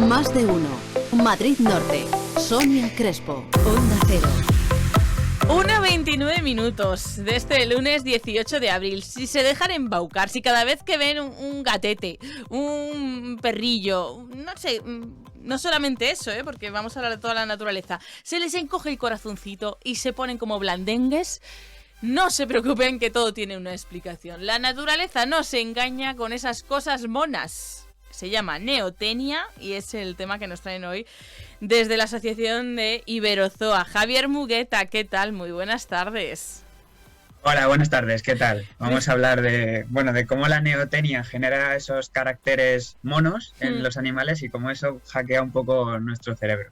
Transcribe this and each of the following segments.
Más de uno. Madrid Norte. Sonia Crespo. Onda Cero. 1:29 de este lunes 18 de abril. Si se dejan embaucar, si cada vez que ven un gatete, un perrillo, no sé, no solamente eso, porque vamos a hablar de toda la naturaleza, se les encoge el corazoncito y se ponen como blandengues, no se preocupen que todo tiene una explicación. La naturaleza no se engaña con esas cosas monas. Se llama neotenia y es el tema que nos traen hoy desde la Asociación de Iberozoa. Javier Mugueta, ¿qué tal? Muy buenas tardes. Hola, buenas tardes, ¿qué tal? Vamos a hablar de cómo la neotenia genera esos caracteres monos en los animales y cómo eso hackea un poco nuestro cerebro.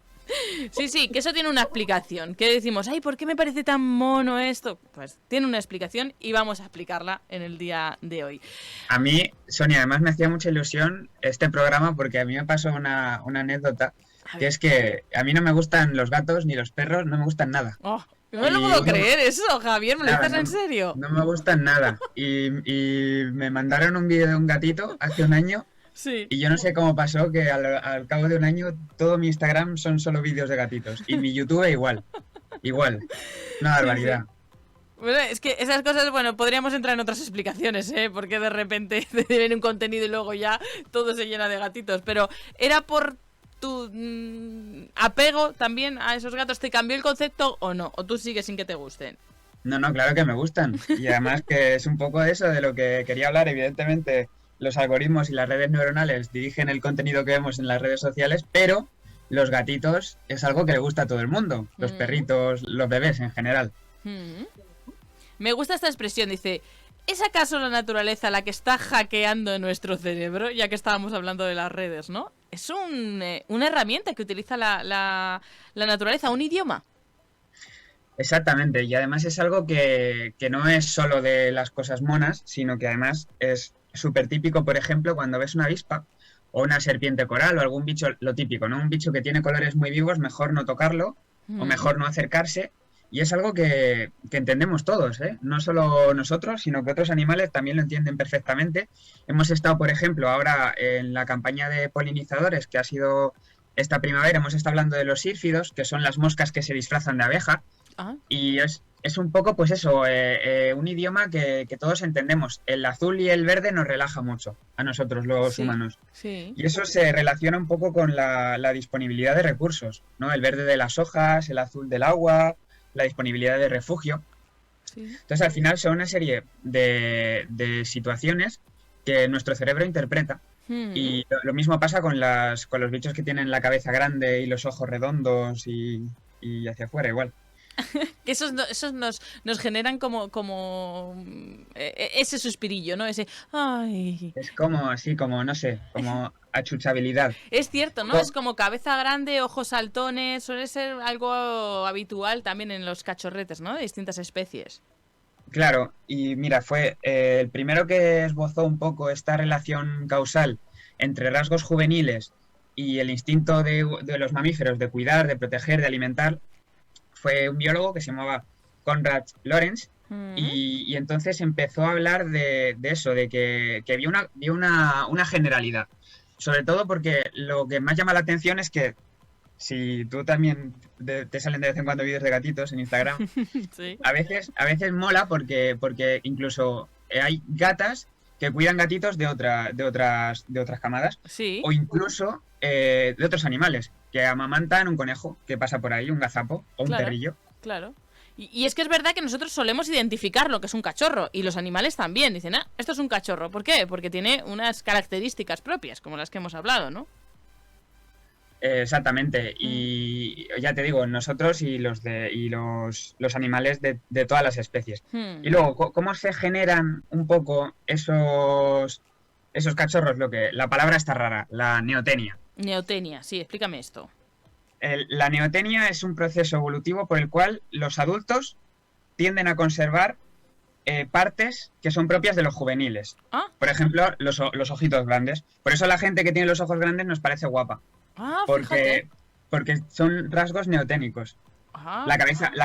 Sí, que eso tiene una explicación. Que decimos, ay, ¿por qué me parece tan mono esto? Pues tiene una explicación y vamos a explicarla en el día de hoy. A mí, Sonia, además me hacía mucha ilusión este programa porque a mí me pasó una anécdota, que es que a mí no me gustan los gatos ni los perros, no me gustan nada. Oh, no me lo puedo creer eso, Javier, ¿me lo dices en serio? No me gustan nada. Y me mandaron un vídeo de un gatito hace un año. Sí. Y yo no sé cómo pasó que al cabo de un año todo mi Instagram son solo vídeos de gatitos. Y mi YouTube igual. Una barbaridad. Sí. Bueno, es que esas cosas, podríamos entrar en otras explicaciones, porque de repente te ven un contenido y luego ya todo se llena de gatitos. Pero ¿era por tu apego también a esos gatos? ¿Te cambió el concepto o no? ¿O tú sigues sin que te gusten? No, claro que me gustan. Y además que es un poco eso de lo que quería hablar, evidentemente. Los algoritmos y las redes neuronales dirigen el contenido que vemos en las redes sociales, pero los gatitos es algo que le gusta a todo el mundo. Los perritos, los bebés en general. Me gusta esta expresión, dice, ¿es acaso la naturaleza la que está hackeando nuestro cerebro? Ya que estábamos hablando de las redes, ¿no? Es una herramienta que utiliza la naturaleza, un idioma. Exactamente, y además es algo que no es solo de las cosas monas, sino que además es súper típico, por ejemplo, cuando ves una avispa o una serpiente coral o algún bicho, lo típico, ¿no? Un bicho que tiene colores muy vivos, mejor no tocarlo o mejor no acercarse. Y es algo que entendemos todos, no solo nosotros, sino que otros animales también lo entienden perfectamente. Hemos estado, por ejemplo, ahora en la campaña de polinizadores que ha sido esta primavera, hemos estado hablando de los sírfidos, que son las moscas que se disfrazan de abeja. Y es un poco, pues eso, un idioma que todos entendemos. El azul y el verde nos relaja mucho a nosotros, los humanos. Sí. Y eso se relaciona un poco con la disponibilidad de recursos, ¿no? El verde de las hojas, el azul del agua, la disponibilidad de refugio. Sí. Entonces, al final son una serie de situaciones que nuestro cerebro interpreta. Y lo mismo pasa con los bichos que tienen la cabeza grande y los ojos redondos y hacia afuera igual. Que esos nos generan como ese suspirillo, ¿no? Ese ay. Es como así, no sé, como achuchabilidad. Es cierto, ¿no? Es como cabeza grande, ojos saltones, suele ser algo habitual también en los cachorretes, ¿no? De distintas especies. Claro, y mira, fue el primero que esbozó un poco esta relación causal entre rasgos juveniles y el instinto de los mamíferos de cuidar, de proteger, de alimentar. Fue un biólogo que se llamaba Konrad Lorenz y entonces empezó a hablar de eso, de que vio una generalidad. Sobre todo porque lo que más llama la atención es que si tú también te salen de vez en cuando vídeos de gatitos en Instagram, sí. a veces mola porque incluso hay gatas que cuidan gatitos de otras camadas, sí. O incluso de otros animales que amamantan un conejo que pasa por ahí, un gazapo o un perrillo. Claro. Y es que es verdad que nosotros solemos identificar lo que es un cachorro y los animales también dicen, esto es un cachorro. ¿Por qué? Porque tiene unas características propias, como las que hemos hablado, ¿no? Exactamente, y ya te digo, nosotros y los animales de todas las especies. Y luego, ¿cómo se generan un poco esos cachorros? La palabra está rara, la neotenia. Neotenia, sí, explícame esto. La neotenia es un proceso evolutivo por el cual los adultos tienden a conservar partes que son propias de los juveniles. Por ejemplo, los ojitos grandes. Por eso la gente que tiene los ojos grandes nos parece guapa. Porque son rasgos neoténicos. La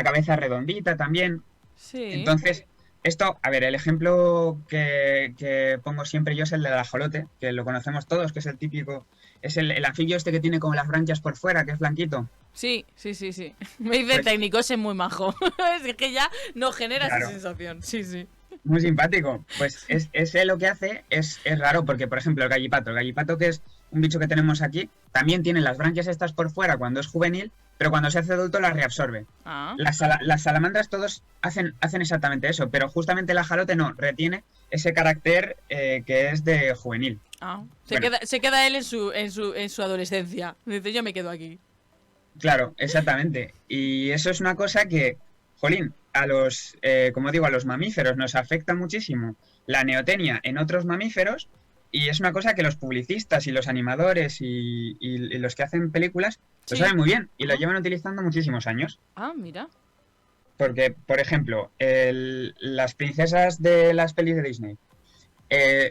cabeza redondita también. Sí. Entonces, Esto, a ver, el ejemplo que pongo siempre yo es el del ajolote, que lo conocemos todos, que es el típico, es el anfibio este que tiene como las branquias por fuera, que es blanquito. Sí. Me dice Pues, técnico, ese es muy majo. Es que ya no genera claro, esa sensación. Sí. muy simpático. Pues ese lo que hace es raro, porque por ejemplo el gallipato que es un bicho que tenemos aquí, también tiene las branquias estas por fuera cuando es juvenil, pero cuando se hace adulto las reabsorbe. Ah, Las salamandras todos hacen exactamente eso, pero justamente el ajolote no, retiene ese carácter que es de juvenil. Bueno, Se queda él en su adolescencia. Dice, yo me quedo aquí. claro, exactamente. Y eso es una cosa que, jolín, como digo, a los mamíferos nos afecta muchísimo la neotenia en otros mamíferos, y es una cosa que los publicistas y los animadores y los que hacen películas lo Sí. saben muy bien y lo Ah, llevan utilizando muchísimos años. mira. Porque, por ejemplo, las princesas de las pelis de Disney,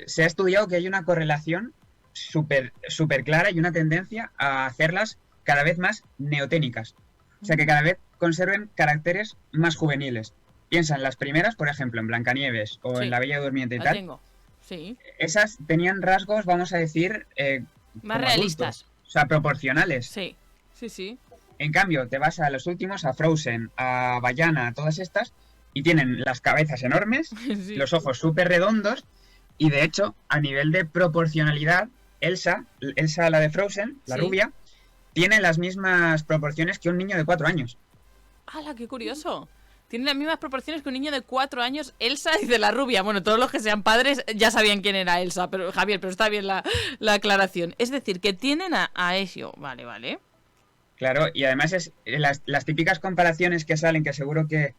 se ha estudiado que hay una correlación súper clara y una tendencia a hacerlas cada vez más neoténicas. O sea, que cada vez conserven caracteres más juveniles. Piensa en las primeras, por ejemplo, en Blancanieves o en Sí, La Bella Durmiente y la tal. tengo. Sí. Esas tenían rasgos, vamos a decir, Más como realistas. adultos. O sea, proporcionales. Sí. En cambio, te vas a los últimos, a Frozen, a Vaiana, a todas estas, y tienen las cabezas enormes, Sí. los ojos súper redondos, y de hecho, a nivel de proporcionalidad, Elsa la de Frozen, la Sí. rubia, tiene las mismas proporciones que un niño de 4 años. ¡Hala, qué curioso! Tiene las mismas proporciones que un niño de 4 años. Elsa dice la rubia. Bueno, todos los que sean padres ya sabían quién era Elsa, pero Javier, pero está bien la aclaración. Es decir, que tienen a eso. Vale. Claro, y además es las típicas comparaciones que salen, que seguro que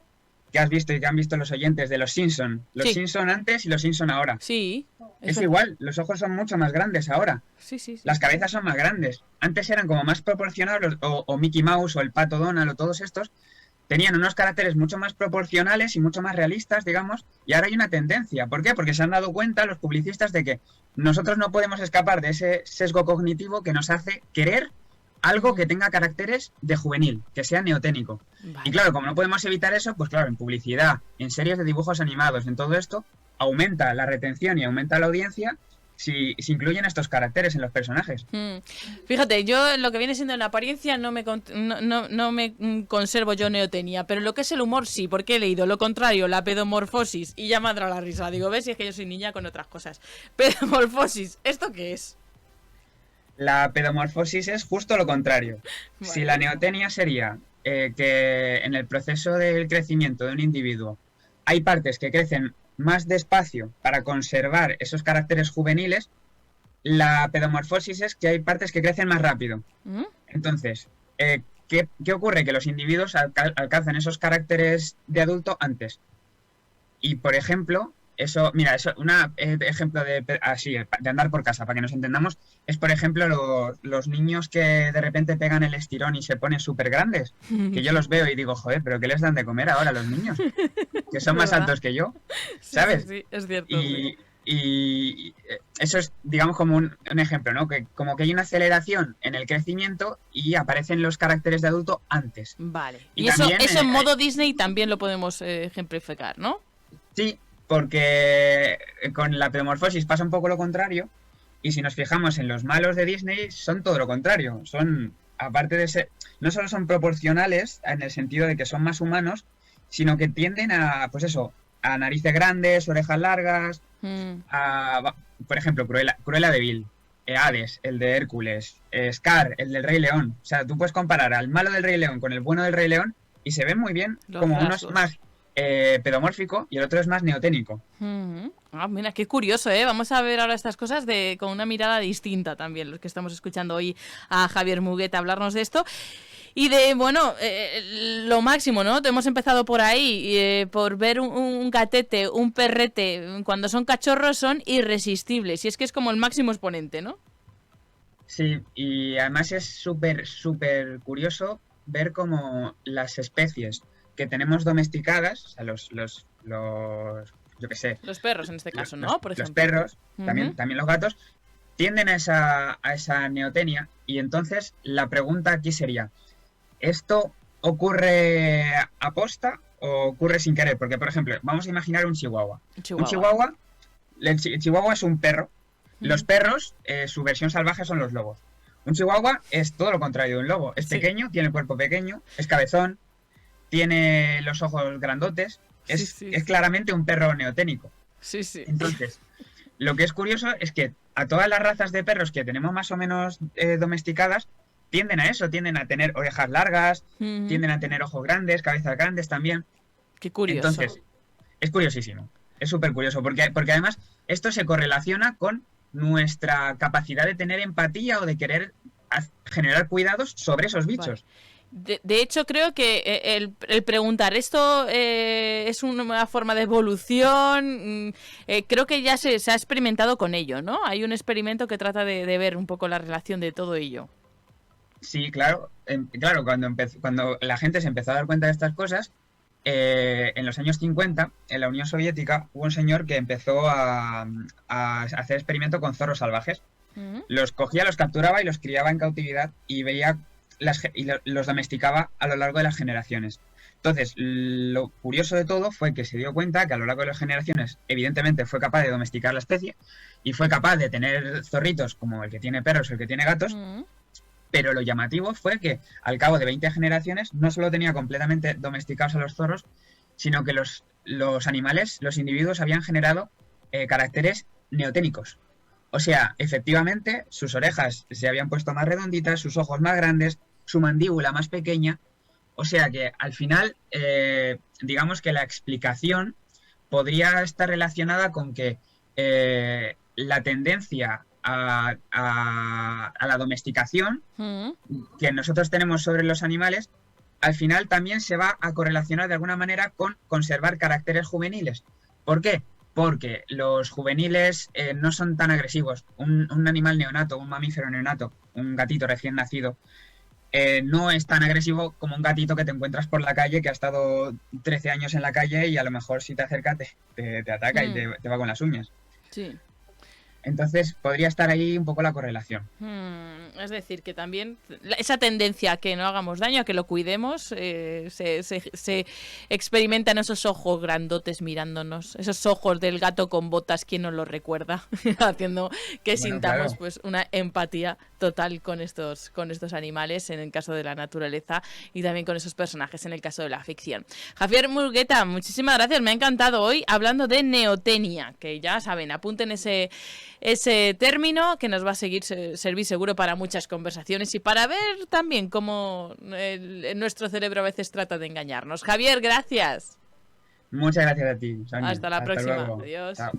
has visto y que han visto los oyentes de los Simpson. Los Sí. Simpson antes y los Simpson ahora. Sí. Es igual, los ojos son mucho más grandes ahora. Sí. Las cabezas son más grandes. Antes eran como más proporcionados, o Mickey Mouse o el Pato Donald o todos estos tenían unos caracteres mucho más proporcionales y mucho más realistas, digamos, y ahora hay una tendencia. ¿Por qué? Porque se han dado cuenta los publicistas de que nosotros no podemos escapar de ese sesgo cognitivo que nos hace querer algo que tenga caracteres de juvenil, que sea neoténico. Vale. Y claro, como no podemos evitar eso, pues claro, en publicidad, en series de dibujos animados, en todo esto, aumenta la retención y aumenta la audiencia si incluyen estos caracteres en los personajes. Fíjate, yo en lo que viene siendo en la apariencia no me conservo yo neotenia, pero lo que es el humor sí, porque he leído lo contrario, la pedomorfosis, y ya me ha entrado la risa. Digo, ves, si es que yo soy niña con otras cosas. Pedomorfosis, ¿esto qué es? La pedomorfosis es justo lo contrario. Vale. Si la neotenia sería que en el proceso del crecimiento de un individuo hay partes que crecen más despacio para conservar esos caracteres juveniles, la pedomorfosis es que hay partes que crecen más rápido. ¿Mm? Entonces, ¿qué ocurre? Que los individuos alcanzan esos caracteres de adulto antes. Y, por ejemplo, un ejemplo de andar por casa, para que nos entendamos, es, por ejemplo, los niños que de repente pegan el estirón y se ponen súper grandes, que yo los veo y digo, joder, ¿pero qué les dan de comer ahora a los niños? Que son más ¿Verdad? altos que yo, Sí, ¿sabes? sí, es cierto. Sí. Y eso es, digamos, como un ejemplo, ¿no? Que como que hay una aceleración en el crecimiento y aparecen los caracteres de adulto antes. Vale. Y Y eso también, en modo Disney también lo podemos ejemplificar, ¿no? Sí, porque con la pedomorfosis pasa un poco lo contrario, y si nos fijamos en los malos de Disney, son todo lo contrario. Son, aparte de ser, no solo son proporcionales en el sentido de que son más humanos, sino que tienden a, pues eso, a narices grandes, orejas largas, por ejemplo, Cruella de Vil, Hades, el de Hércules, Scar, el del Rey León. O sea, tú puedes comparar al malo del Rey León con el bueno del Rey León y se ven muy bien, Los como uno rasgos. es más pedomórfico y el otro es más neoténico. Mira, qué curioso, ¿eh? Vamos a ver ahora estas cosas con una mirada distinta también, los que estamos escuchando hoy a Javier Muguet hablarnos de esto. Y de, bueno, lo máximo, ¿no? Hemos empezado por ahí, por ver un gatete, un perrete, cuando son cachorros son irresistibles. Y es que es como el máximo exponente, ¿no? Sí, y además es súper curioso ver cómo las especies que tenemos domesticadas, o sea, yo qué sé, Los perros en este caso, ¿no? Por los ejemplo. perros, Ujú. también los gatos, tienden a esa neotenia, y entonces la pregunta aquí sería, ¿esto ocurre aposta ocurre sin querer, porque por ejemplo, vamos a imaginar un chihuahua. Chihuahua. Un chihuahua, el chihuahua es un perro. Los Mm. perros, su versión salvaje son los lobos. Un chihuahua es todo lo contrario de un lobo. Es Sí. pequeño, tiene el cuerpo pequeño, es cabezón, tiene los ojos grandotes. Sí, sí, Es sí. claramente un perro neoténico. Sí, sí. Entonces, lo que es curioso es que a todas las razas de perros que tenemos más o menos domesticadas, tienden a eso, tienden a tener orejas largas, Ujú. tienden a tener ojos grandes, cabezas grandes también. Qué curioso. Entonces, es curiosísimo, es súper curioso, porque además esto se correlaciona con nuestra capacidad de tener empatía o de querer generar cuidados sobre esos bichos. De hecho, creo que el preguntar esto es una forma de evolución. Creo que ya se ha experimentado con ello, ¿no? Hay un experimento que trata de ver un poco la relación de todo ello. Sí, claro, claro, cuando la gente se empezó a dar cuenta de estas cosas, en los años 50, en la Unión Soviética, hubo un señor que empezó a hacer experimento con zorros salvajes. Ujú. Los cogía, los capturaba y los criaba en cautividad y veía los domesticaba a lo largo de las generaciones. Entonces, lo curioso de todo fue que se dio cuenta que a lo largo de las generaciones, evidentemente, fue capaz de domesticar la especie y fue capaz de tener zorritos como el que tiene perros o el que tiene gatos, Ujú. pero lo llamativo fue que al cabo de 20 generaciones no solo tenía completamente domesticados a los zorros, sino que los animales, los individuos habían generado caracteres neoténicos. O sea, efectivamente, sus orejas se habían puesto más redonditas, sus ojos más grandes, su mandíbula más pequeña. O sea que al final, digamos que la explicación podría estar relacionada con que la tendencia a la domesticación Ujú. que nosotros tenemos sobre los animales, al final también se va a correlacionar de alguna manera con conservar caracteres juveniles. ¿Por qué? Porque los juveniles no son tan agresivos. Un animal neonato, un mamífero neonato, un gatito recién nacido, no es tan agresivo como un gatito que te encuentras por la calle, que ha estado 13 años en la calle y a lo mejor si te acerca te ataca y te va con las uñas. Sí. Entonces podría estar ahí un poco la correlación. Es decir, que también esa tendencia a que no hagamos daño, a que lo cuidemos, se experimenta en esos ojos grandotes mirándonos, esos ojos del gato con botas, ¿quién nos lo recuerda? Haciendo que Bueno, sintamos claro. pues una empatía total con estos animales en el caso de la naturaleza y también con esos personajes en el caso de la ficción. Javier Murgueta, muchísimas gracias, me ha encantado hoy hablando de neotenia, que ya saben, apunten ese término que nos va a servir seguro para muchas conversaciones y para ver también cómo nuestro cerebro a veces trata de engañarnos. Javier, gracias. Muchas gracias a ti, Sonia. Hasta la próxima. Luego. Adiós. Chao.